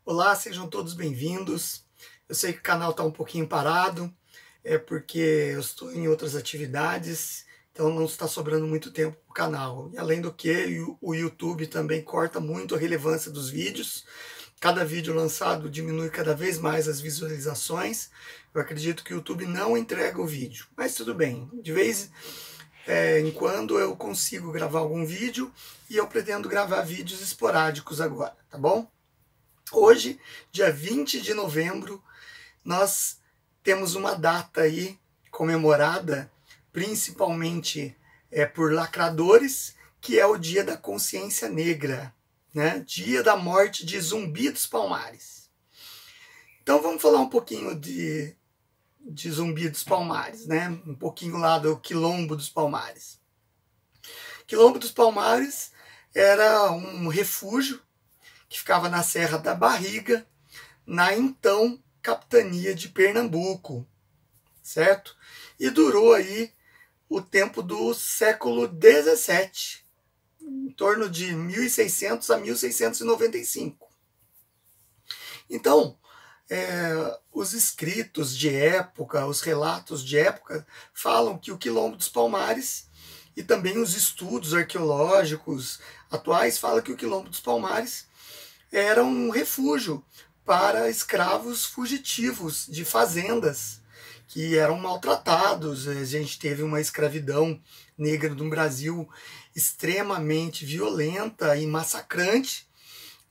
Olá, sejam todos bem-vindos. Eu sei que o canal está um pouquinho parado, é porque eu estou em outras atividades, então não está sobrando muito tempo para o canal. E além do que, o YouTube também corta muito a relevância dos vídeos. Cada vídeo lançado diminui cada vez mais as visualizações. Eu acredito que o YouTube não entrega o vídeo, mas tudo bem. De vez em quando eu consigo gravar algum vídeo e eu pretendo gravar vídeos esporádicos agora, tá bom? Hoje, dia 20 de novembro, nós temos uma data aí comemorada, principalmente por lacradores, que é o Dia da Consciência Negra, né? Dia da morte de Zumbi dos Palmares. Então vamos falar um pouquinho de Zumbi dos Palmares, né? Um pouquinho lá do Quilombo dos Palmares. Quilombo dos Palmares era um refúgio que ficava na Serra da Barriga, na então capitania de Pernambuco, certo? E durou aí o tempo do século XVII, em torno de 1600 a 1695. Então, os escritos de época, os relatos de época, falam que o Quilombo dos Palmares e também os estudos arqueológicos atuais falam que o Quilombo dos Palmares era um refúgio para escravos fugitivos de fazendas que eram maltratados. A gente teve uma escravidão negra no Brasil extremamente violenta e massacrante.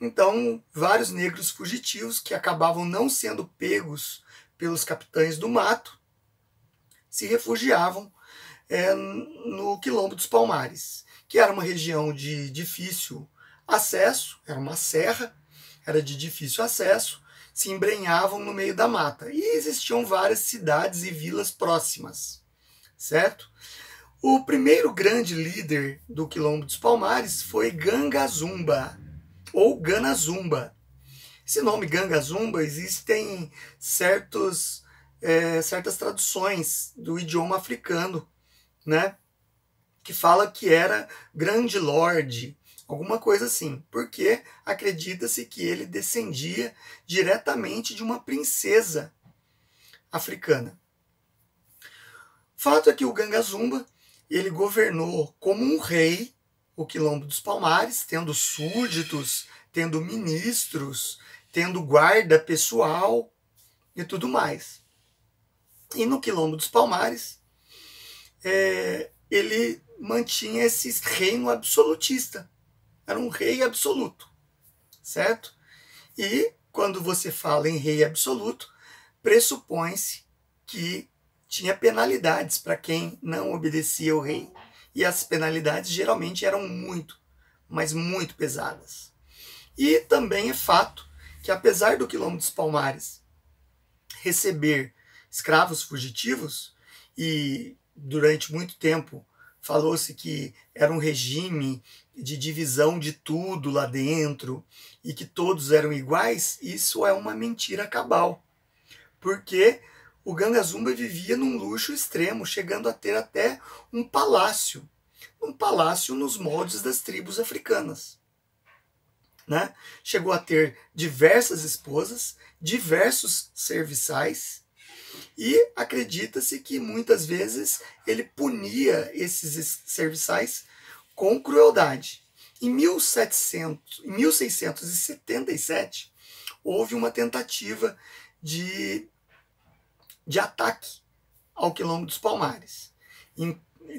Então, vários negros fugitivos que acabavam não sendo pegos pelos capitães do mato se refugiavam no Quilombo dos Palmares, que era uma região de difícil acesso, era uma serra, era de difícil acesso, se embrenhavam no meio da mata. E existiam várias cidades e vilas próximas, certo? O primeiro grande líder do Quilombo dos Palmares foi Gangazumba, ou Ganazumba. Esse nome Gangazumba, existem certas traduções do idioma africano, né? Que fala que era grande lorde, alguma coisa assim, porque acredita-se que ele descendia diretamente de uma princesa africana. Fato é que o Gangazumba, ele governou como um rei o Quilombo dos Palmares, tendo súditos, tendo ministros, tendo guarda pessoal e tudo mais. E no Quilombo dos Palmares, ele mantinha esse reino absolutista. Era um rei absoluto, certo? E quando você fala em rei absoluto, pressupõe-se que tinha penalidades para quem não obedecia ao rei. E as penalidades geralmente eram muito, mas muito pesadas. E também é fato que, apesar do Quilombo dos Palmares receber escravos fugitivos, e durante muito tempo falou-se que era um regime de divisão de tudo lá dentro e que todos eram iguais, isso é uma mentira cabal. Porque o Gangazumba vivia num luxo extremo, chegando a ter até um palácio nos moldes das tribos africanas. Né? Chegou a ter diversas esposas, diversos serviçais, e acredita-se que muitas vezes ele punia esses serviçais com crueldade. Em 1677, houve uma tentativa de ataque ao Quilombo dos Palmares.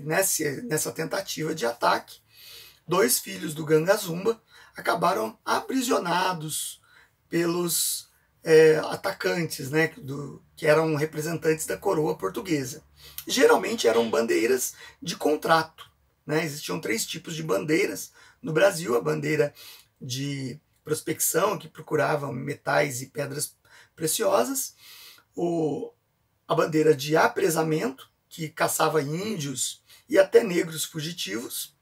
Nessa tentativa de ataque, 2 filhos do Gangazumba acabaram aprisionados pelos atacantes, né, que eram representantes da coroa portuguesa. Geralmente eram bandeiras de contrato. Né? Existiam 3 tipos de bandeiras no Brasil: a bandeira de prospecção, que procurava metais e pedras preciosas, a bandeira de apresamento, que caçava índios e até negros fugitivos,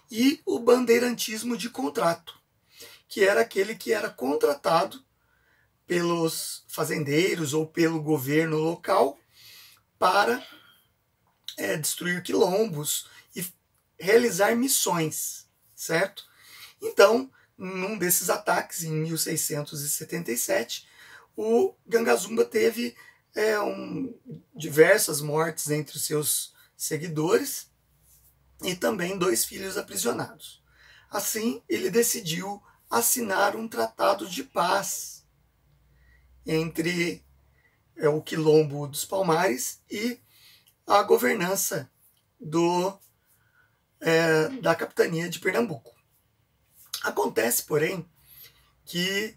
e o bandeirantismo de contrato, que era aquele que era contratado pelos fazendeiros ou pelo governo local para destruir quilombos e realizar missões, certo? Então, num desses ataques, em 1677, o Gangazumba teve diversas mortes entre os seus seguidores e também 2 filhos aprisionados. Assim, ele decidiu assinar um tratado de paz entre o Quilombo dos Palmares e a governança da capitania de Pernambuco. Acontece, porém, que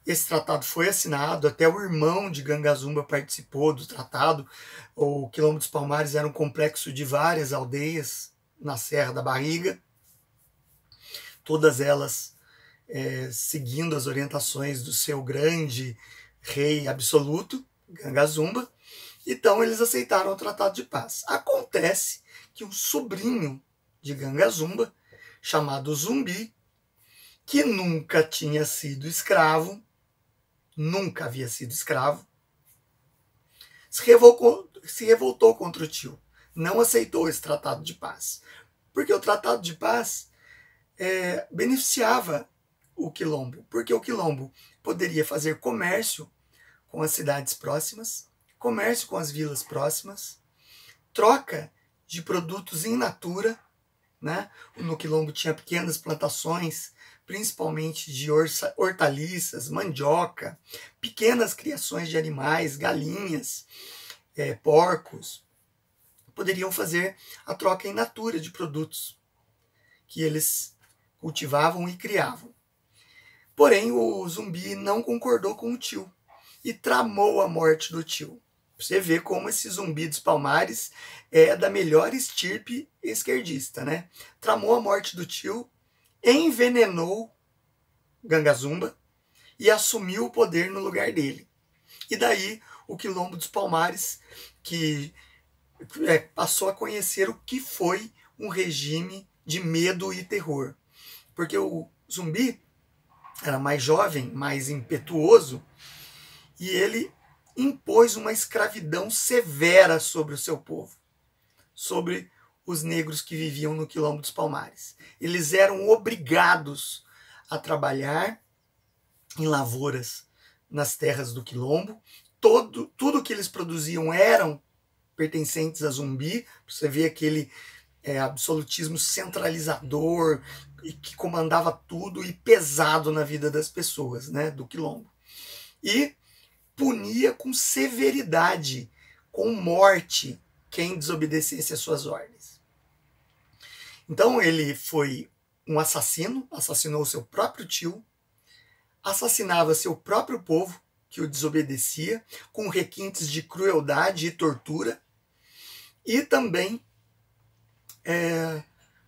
esse tratado foi assinado, até o irmão de Gangazumba participou do tratado. O Quilombo dos Palmares era um complexo de várias aldeias na Serra da Barriga, todas elas seguindo as orientações do seu grande rei absoluto, Gangazumba. Então eles aceitaram o tratado de paz. Acontece que um sobrinho de Gangazumba, chamado Zumbi, que nunca tinha sido escravo, nunca havia sido escravo, se revoltou contra o tio, não aceitou esse tratado de paz, porque o tratado de paz beneficiava o Quilombo, porque o Quilombo poderia fazer comércio com as cidades próximas, comércio com as vilas próximas, troca de produtos in natura, né? No Quilombo tinha pequenas plantações, principalmente de hortaliças, mandioca, pequenas criações de animais, galinhas, porcos. Poderiam fazer a troca in natura de produtos que eles cultivavam e criavam. Porém, o Zumbi não concordou com o tio e tramou a morte do tio. Você vê como esse Zumbi dos Palmares é da melhor estirpe esquerdista, né? Tramou a morte do tio, envenenou Gangazumba e assumiu o poder no lugar dele. E daí o Quilombo dos Palmares, que passou a conhecer o que foi um regime de medo e terror. Porque o Zumbi era mais jovem, mais impetuoso, e ele impôs uma escravidão severa sobre o seu povo, sobre os negros que viviam no Quilombo dos Palmares. Eles eram obrigados a trabalhar em lavouras nas terras do Quilombo. Tudo que eles produziam eram pertencentes a Zumbi. Você vê aquele absolutismo centralizador que comandava tudo e pesado na vida das pessoas, né, do Quilombo. E punia com severidade, com morte, quem desobedecesse às suas ordens. Então ele foi um assassino, assassinou seu próprio tio, assassinava seu próprio povo, que o desobedecia, com requintes de crueldade e tortura, e também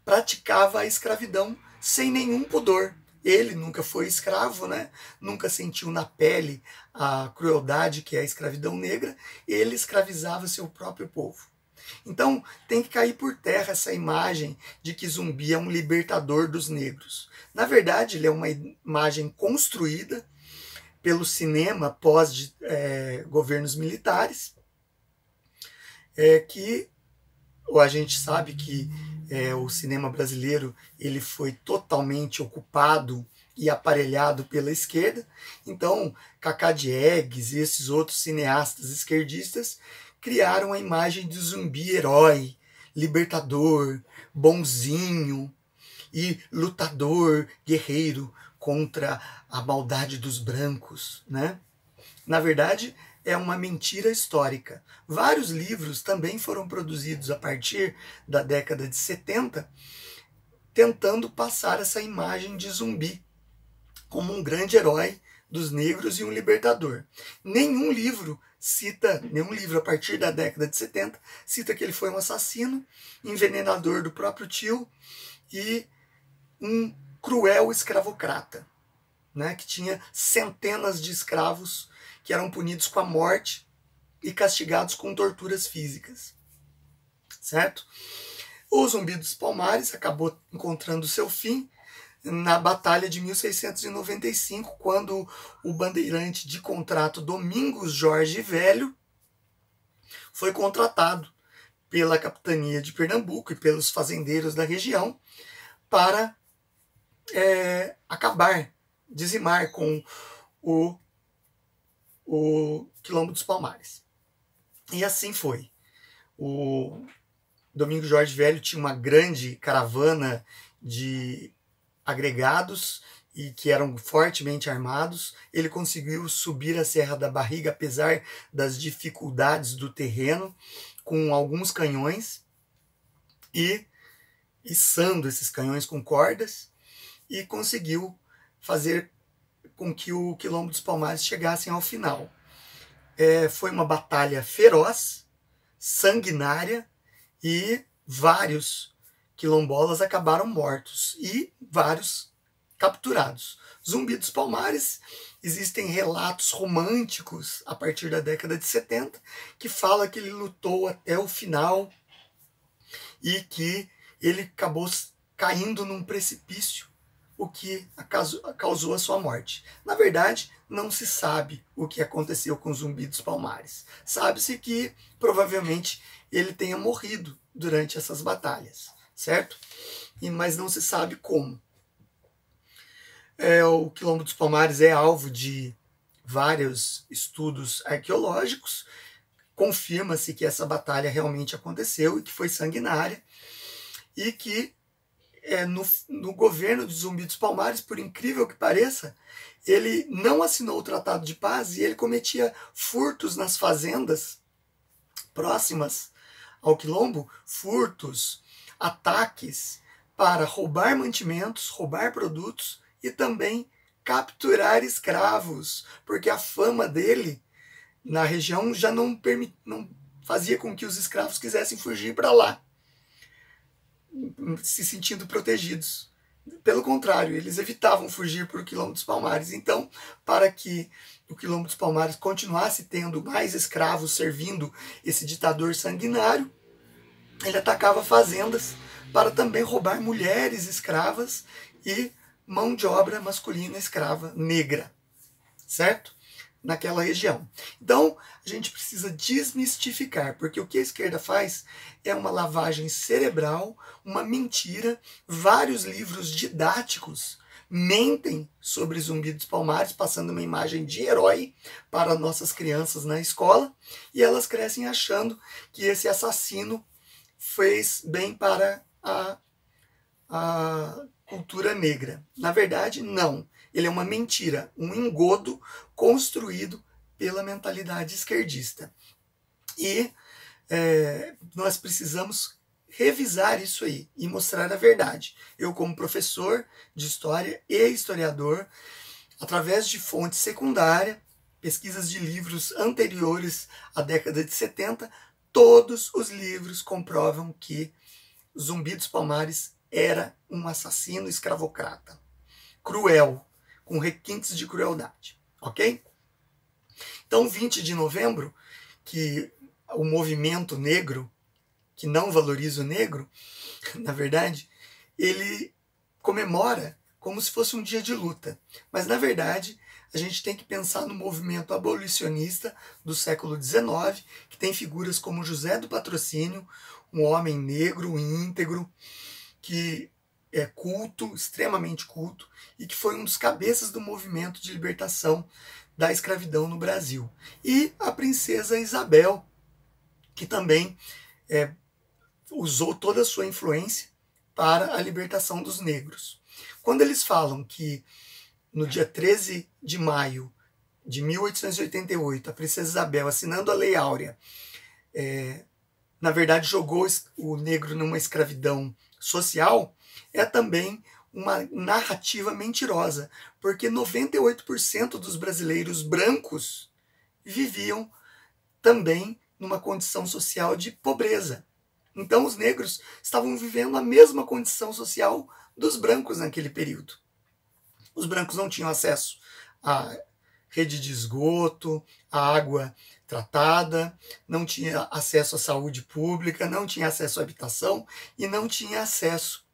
praticava a escravidão sem nenhum pudor. Ele nunca foi escravo, né? Nunca sentiu na pele a crueldade que é a escravidão negra. Ele escravizava seu próprio povo. Então tem que cair por terra essa imagem de que Zumbi é um libertador dos negros. Na verdade, ele é uma imagem construída pelo cinema pós governos militares, que a gente sabe que o cinema brasileiro ele foi totalmente ocupado e aparelhado pela esquerda. Então, Cacá Diegues e esses outros cineastas esquerdistas criaram a imagem de Zumbi herói, libertador, bonzinho e lutador, guerreiro contra a maldade dos brancos, né? Na verdade, é uma mentira histórica. Vários livros também foram produzidos a partir da década de 70, tentando passar essa imagem de Zumbi como um grande herói dos negros e um libertador. Nenhum livro a partir da década de 70, cita que ele foi um assassino, envenenador do próprio tio e um cruel escravocrata, né, que tinha centenas de escravos que eram punidos com a morte e castigados com torturas físicas, certo? O Zumbi dos Palmares acabou encontrando seu fim na Batalha de 1695, quando o bandeirante de contrato Domingos Jorge Velho foi contratado pela capitania de Pernambuco e pelos fazendeiros da região para acabar, dizimar com o Quilombo dos Palmares. E assim foi. O Domingos Jorge Velho tinha uma grande caravana de agregados e que eram fortemente armados. Ele conseguiu subir a Serra da Barriga, apesar das dificuldades do terreno, com alguns canhões e içando esses canhões com cordas, e conseguiu fazer com que o Quilombo dos Palmares chegassem ao final. Foi uma batalha feroz, sanguinária, e vários quilombolas acabaram mortos e vários capturados. Zumbi dos Palmares, existem relatos românticos a partir da década de 70 que fala que ele lutou até o final e que ele acabou caindo num precipício, o que causou a sua morte. Na verdade, não se sabe o que aconteceu com o Zumbi dos Palmares. Sabe-se que provavelmente ele tenha morrido durante essas batalhas, certo? Mas não se sabe como. O Quilombo dos Palmares é alvo de vários estudos arqueológicos. Confirma-se que essa batalha realmente aconteceu e que foi sanguinária, e que no governo de Zumbi dos Palmares, por incrível que pareça, ele não assinou o Tratado de Paz e ele cometia furtos nas fazendas próximas ao Quilombo, furtos, ataques para roubar mantimentos, roubar produtos e também capturar escravos, porque a fama dele na região já não fazia com que os escravos quisessem fugir para lá, se sentindo protegidos. Pelo contrário, eles evitavam fugir para o Quilombo dos Palmares. Então, para que o Quilombo dos Palmares continuasse tendo mais escravos servindo esse ditador sanguinário, ele atacava fazendas para também roubar mulheres escravas e mão de obra masculina escrava negra, certo? Naquela região. Então, a gente precisa desmistificar, porque o que a esquerda faz é uma lavagem cerebral, uma mentira. Vários livros didáticos mentem sobre Zumbi dos Palmares, passando uma imagem de herói para nossas crianças na escola, e elas crescem achando que esse assassino fez bem para a cultura negra. Na verdade, não. Ele é uma mentira, um engodo construído pela mentalidade esquerdista. E nós precisamos revisar isso aí e mostrar a verdade. Eu, como professor de história e historiador, através de fontes secundárias, pesquisas de livros anteriores à década de 70, todos os livros comprovam que Zumbi dos Palmares era um assassino escravocrata, cruel, com requintes de crueldade, ok? Então, 20 de novembro, que o movimento negro, que não valoriza o negro, na verdade, ele comemora como se fosse um dia de luta. Mas, na verdade, a gente tem que pensar no movimento abolicionista do século XIX, que tem figuras como José do Patrocínio, um homem negro, íntegro, que é culto, extremamente culto, e que foi um dos cabeças do movimento de libertação da escravidão no Brasil. E a princesa Isabel, que também usou toda a sua influência para a libertação dos negros. Quando eles falam que no dia 13 de maio de 1888, a princesa Isabel, assinando a Lei Áurea, na verdade jogou o negro numa escravidão social, é também uma narrativa mentirosa, porque 98% dos brasileiros brancos viviam também numa condição social de pobreza. Então os negros estavam vivendo a mesma condição social dos brancos naquele período. Os brancos não tinham acesso à rede de esgoto, à água tratada, não tinha acesso à saúde pública, não tinha acesso à habitação e não tinha acesso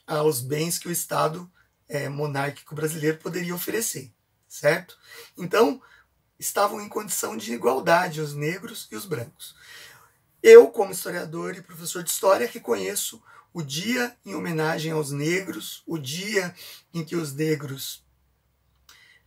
aos bens que o Estado monárquico brasileiro poderia oferecer, certo? Então, estavam em condição de igualdade os negros e os brancos. Eu, como historiador e professor de história, reconheço o dia em homenagem aos negros, o dia em que os negros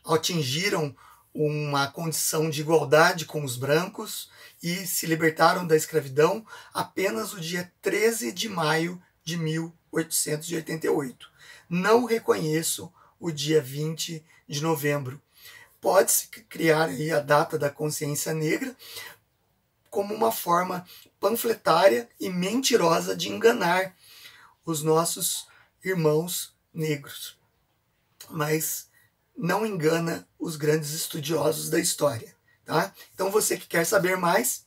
atingiram uma condição de igualdade com os brancos e se libertaram da escravidão, apenas o dia 13 de maio de 1888. Não reconheço o dia 20 de novembro. Pode-se criar aí a data da consciência negra como uma forma panfletária e mentirosa de enganar os nossos irmãos negros. Mas não engana os grandes estudiosos da história, tá? Então você que quer saber mais,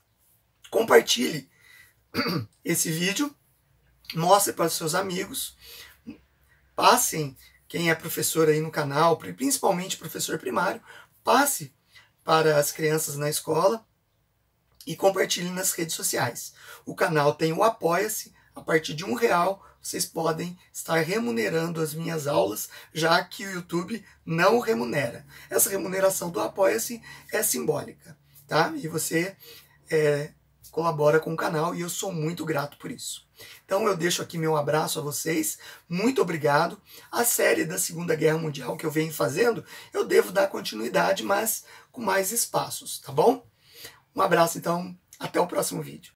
compartilhe esse vídeo, mostre para os seus amigos, passem, quem é professor aí no canal, principalmente professor primário, passe para as crianças na escola e compartilhe nas redes sociais. O canal tem o Apoia-se, a partir de R$1 vocês podem estar remunerando as minhas aulas, já que o YouTube não remunera. Essa remuneração do Apoia-se é simbólica, tá? E você colabora com o canal e eu sou muito grato por isso. Então eu deixo aqui meu abraço a vocês, muito obrigado. A série da Segunda Guerra Mundial que eu venho fazendo, eu devo dar continuidade, mas com mais espaços, tá bom? Um abraço então, até o próximo vídeo.